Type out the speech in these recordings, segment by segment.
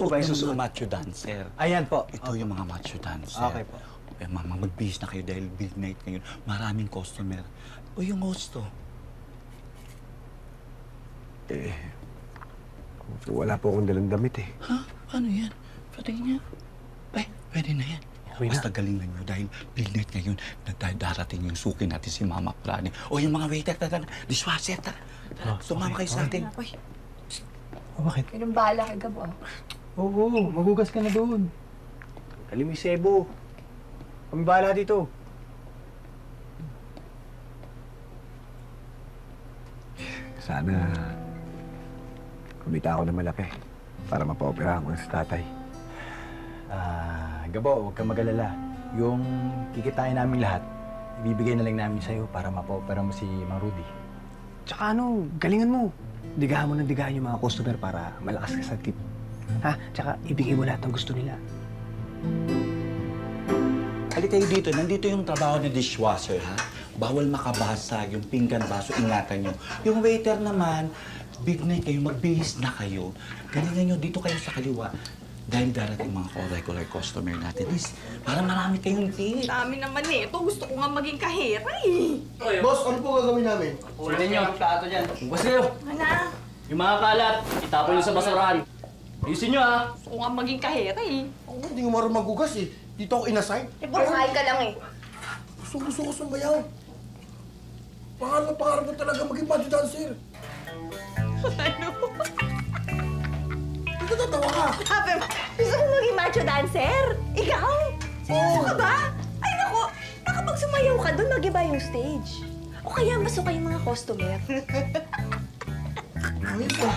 po ba yung Suot ng susuot? mga macho dancer. Ayan po. Ito yung mga macho dancer. Okay po. Eh, magbihis na kayo dahil big night ngayon. Maraming customer. O yung host to. Wala po akong dalang damit eh. Ha? Paano yan? Pwede niya. Ay, pwede na yan. Okay na. Basta galingan nyo dahil big night ngayon, darating yung suki natin si Mama Prani. O yung mga waiter, tara, dishwasher, tara. Sumama kayo sa atin. Uy, Oh, bakit? ganun bahala kay Gabo. Oo, magugas ka na doon. Dali mo yung sebo. Kami bahala dito. Sana kumita ako na malaki para mapaoperahan ko sa tatay. Gabo, huwag kang mag-alala. Yung kikitain namin lahat, ibibigay na lang namin sa'yo para mapa-opera mo si Mang Rudy. Tsaka ano, galingan mo. Digahan mo ng digahan yung mga customer para malakas ka sa tip. Ha? Tsaka ibigay mo lahat ng gusto nila. Halika kayo dito. Nandito yung trabaho ni dishwasher, ha? Bawal makabasag yung pinggan, baso. Ingatan nyo. Yung waiter naman, big night kayo, magbihis na kayo. Galingan nyo, dito kayo sa kaliwa. Dahil darating mga regular customer natin. Please, para marami kayong tip. Dami naman eh. Ito, gusto ko nga maging kahera eh. Boss, ano po gagawin namin? Kunin nyo ang plato dyan. Hugas kayo. Ano? Yung mga kalat, itapon nyo sa basurahan. Ayusin nyo, ha? Gusto ko nga maging kahera eh. Ako, hindi ko marunong magugas eh. Dito ako inassign. Eh, puro kain ka lang eh. Gusto ko sumbayaw. Pangarap ko talaga maging macho dancer. Ano? Natatawa ka. Sabi mo, gusto ko maging macho dancer? Ikaw? Seryoso ka ba? Ay naku, nakapag sumayaw ka doon, mag-iba yung stage. O kaya masuka yung mga customer. Ayos ka.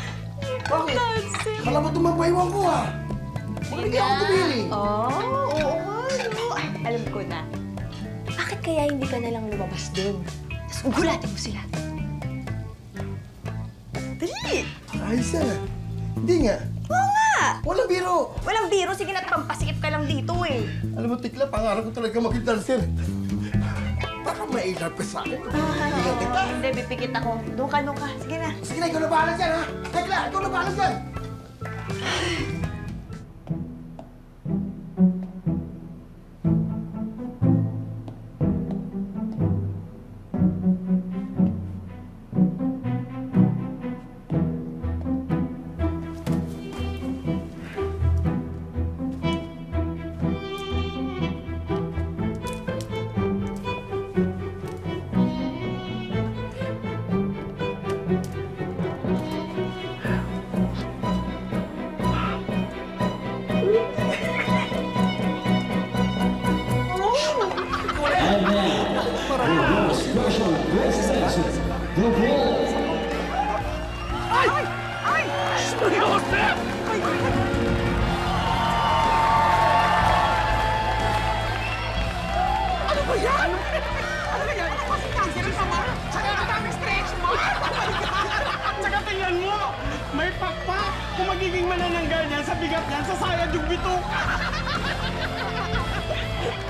Bakit? Dancer. Kala mo tumabaiwan ko ah. Bakit hindi ako tumiling? Oo no. Ay, alam ko na. Bakit kaya hindi ka nalang lumabas doon? Tapos ugulatin mo sila. Dali! Ayos yan ah. Hindi nga. Oo nga! Walang biro. Walang biro, sige na't pampasikip ka lang dito eh. Alam mo, Tikla, pangarap ko talaga maging dancer. Baka mailap ka sa akin. Bigyan kita. Hindi, pipikit ako. Doon ka. Sige na. Sige na, ikaw na bahala dyan ha. Tikla, ikaw na bahala dyan. Tsaka tingnan mo, may pakpak. Kung magiging manananggal niyan sa bigat niyan, sasayad yung bitok.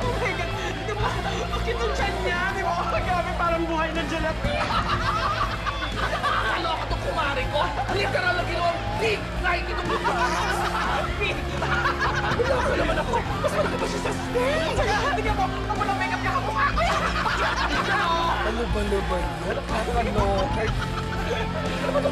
Oh my God, di ba? Bakit yung tiyan niya? Di ba? Oh my God, parang buhay na jalapy. Nakakaloka itong kumari ko. Literal na ginawang big night itong big. Wala naman ako. Mas malaki pa siya sa stage. Tingnan mo, ako na makeup niya kamukha ko yan. Ano ba naman yan? Nakakaloka. Ano ba ito